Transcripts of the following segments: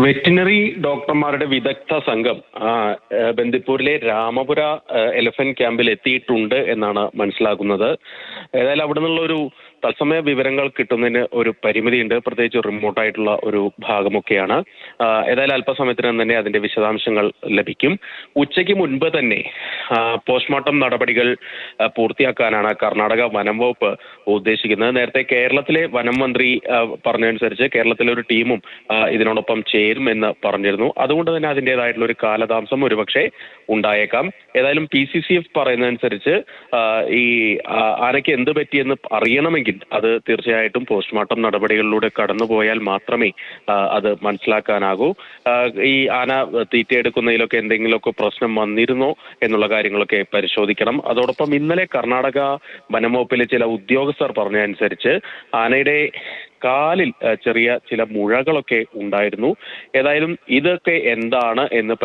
Veterinary ഡോക്ടർമാരുടെ വിദഗ്ധ സംഘം ബന്ദിപ്പൂരിലെ രാമപുര എലഫന്റ് ക്യാമ്പിൽ എത്തിയിട്ടുണ്ട് എന്നാണ് മനസ്സിലാക്കുന്നത്. ഏതായാലും അവിടെ നിന്നുള്ള ഒരു തത്സമയ വിവരങ്ങൾ കിട്ടുന്നതിന് ഒരു പരിമിതിയുണ്ട്, പ്രത്യേകിച്ച് റിമോട്ടായിട്ടുള്ള ഒരു ഭാഗമൊക്കെയാണ്. ഏതായാലും അല്പസമയത്തിനും തന്നെ അതിന്റെ വിശദാംശങ്ങൾ ലഭിക്കും. ഉച്ചയ്ക്ക് മുൻപ് തന്നെ പോസ്റ്റ്മോർട്ടം നടപടികൾ പൂർത്തിയാക്കാനാണ് കർണാടക വനം വകുപ്പ് ഉദ്ദേശിക്കുന്നത്. നേരത്തെ കേരളത്തിലെ വനം മന്ത്രി പറഞ്ഞതനുസരിച്ച് കേരളത്തിലെ ഒരു ടീമും ഇതിനോടൊപ്പം ചേരുമെന്ന് പറഞ്ഞിരുന്നു. അതുകൊണ്ട് തന്നെ അതിൻ്റെതായിട്ടുള്ള ഒരു കാലതാമസം ഒരുപക്ഷെ ഉണ്ടായേക്കാം. ഏതായാലും PCCF പറയുന്നതനുസരിച്ച് ഈ ആനയ്ക്ക് എന്ത് പറ്റിയെന്ന് അറിയണമെങ്കിൽ അത് തീർച്ചയായിട്ടും പോസ്റ്റ്മോർട്ടം നടപടികളിലൂടെ കടന്നുപോയാൽ മാത്രമേ അത് മനസ്സിലാക്കാനാകൂ. ഈ ആന തീറ്റയെടുക്കുന്നതിലൊക്കെ എന്തെങ്കിലുമൊക്കെ പ്രശ്നം വന്നിരുന്നോ എന്നുള്ള കാര്യങ്ങളൊക്കെ പരിശോധിക്കണം. അതോടൊപ്പം ഇന്നലെ കർണാടക വനംവകുപ്പിലെ ചില ഉദ്യോഗസ്ഥർ പറഞ്ഞതനുസരിച്ച് ആനയുടെ കാലിൽ ചെറിയ ചില മുഴകളൊക്കെ ഉണ്ടായിരുന്നു. ഏതായാലും ഇതൊക്കെ എന്താണ് എന്ന്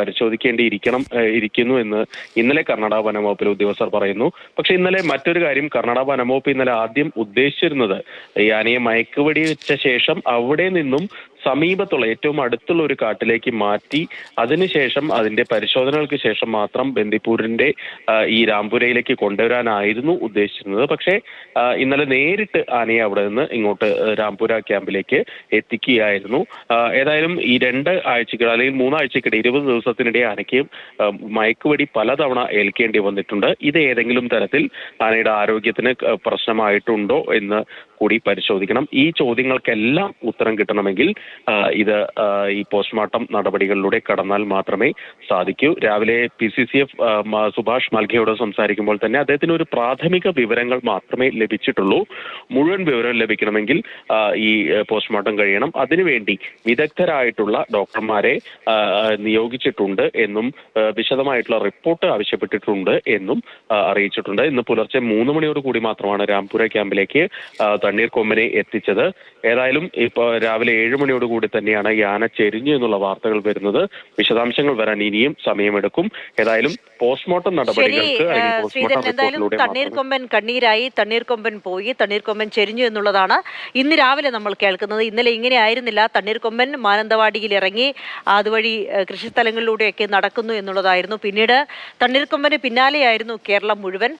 ഇരിക്കുന്നു എന്ന് ഇന്നലെ കർണാടക വനംവകുപ്പിലെ ഉദ്യോഗസ്ഥർ പറയുന്നു. പക്ഷെ ഇന്നലെ മറ്റൊരു കാര്യം, കർണാടക വനംവകുപ്പ് ഇന്നലെ ആദ്യം ഉദ്ദേശിച്ചിരുന്നത് ഈ ആനയെ മയക്കുവെടി വെച്ച ശേഷം അവിടെ നിന്നും സമീപത്തുള്ള ഏറ്റവും അടുത്തുള്ള ഒരു കാട്ടിലേക്ക് മാറ്റി അതിനുശേഷം അതിന്റെ പരിശോധനകൾക്ക് ശേഷം മാത്രം ബന്ദിപ്പൂരിന്റെ ഈ രാംപുരയിലേക്ക് കൊണ്ടുവരാനായിരുന്നു ഉദ്ദേശിച്ചിരുന്നത്. പക്ഷേ ഇന്നലെ നേരിട്ട് ആനയെ അവിടെ നിന്ന് ഇങ്ങോട്ട് രാംപുര ക്യാമ്പിലേക്ക് എത്തിക്കുകയായിരുന്നു. ഏതായാലും ഈ 2 ആഴ്ചകൾ അല്ലെങ്കിൽ 3 ആഴ്ചക്കിടെ 20 ദിവസത്തിനിടെ ആനയ്ക്ക് മയക്കുവെടി പലതവണ ഏൽക്കേണ്ടി വന്നിട്ടുണ്ട്. ഇത് ഏതെങ്കിലും തരത്തിൽ ആനയുടെ ആരോഗ്യത്തിന് പ്രശ്നമായിട്ടുണ്ടോ എന്ന് കൂടി പരിശോധിക്കണം. ഈ ചോദ്യങ്ങൾക്കെല്ലാം ഉത്തരം കിട്ടണമെങ്കിൽ ഇത് ഈ പോസ്റ്റ്മോർട്ടം നടപടികളിലൂടെ കടന്നാൽ മാത്രമേ സാധിക്കൂ. രാവിലെ PCCF സുഭാഷ് മൽഖയോട് സംസാരിക്കുമ്പോൾ തന്നെ അദ്ദേഹത്തിന് ഒരു പ്രാഥമിക വിവരങ്ങൾ മാത്രമേ ലഭിച്ചിട്ടുള്ളൂ. മുഴുവൻ വിവരം ലഭിക്കണമെങ്കിൽ ഈ പോസ്റ്റ്മോർട്ടം കഴിയണം. അതിനുവേണ്ടി വിദഗ്ധരായിട്ടുള്ള ഡോക്ടർമാരെ നിയോഗിച്ചിട്ടുണ്ട് എന്നും വിശദമായിട്ടുള്ള റിപ്പോർട്ട് ആവശ്യപ്പെട്ടിട്ടുണ്ട് എന്നും അറിയിച്ചിട്ടുണ്ട്. ഇന്ന് പുലർച്ചെ 3 മണിയോട് കൂടി മാത്രമാണ് രാംപുര ക്യാമ്പിലേക്ക് തണ്ണീർക്കൊമ്പനെ എത്തിച്ചത്. ഏതായാലും ഇപ്പോൾ രാവിലെ 7 മണിയോട് കൂടി തന്നെയാണ് ഈ ആന ചെരിഞ്ഞു എന്നുള്ള വാർത്തകൾ വരുന്നത്. വിശദാംശങ്ങൾ വരാൻ ഇനിയും സമയമെടുക്കും. ഏതായാലും പോസ്റ്റ്മോർട്ടം നടപടികൾക്ക് തണ്ണീർക്കൊമ്പൻ കണ്ണീരായി, തണ്ണീർക്കൊമ്പൻ പോയി, തണ്ണീർക്കൊമ്പൻ ചെരിഞ്ഞു എന്നുള്ളതാണ് ഇന്ന് രാവിലെ നമ്മൾ കേൾക്കുന്നത്. ഇന്നലെ ഇങ്ങനെ ആയിരുന്നില്ല. തണ്ണീർക്കൊമ്പൻ മാനന്തവാടിയിൽ ഇറങ്ങി അതുവഴി കൃഷിസ്ഥലങ്ങളിലൂടെയൊക്കെ നടക്കുന്നു എന്നുള്ളതായിരുന്നു. പിന്നീട് തണ്ണീർക്കൊമ്പന് പിന്നാലെയായിരുന്നു കേരളം മുഴുവൻ.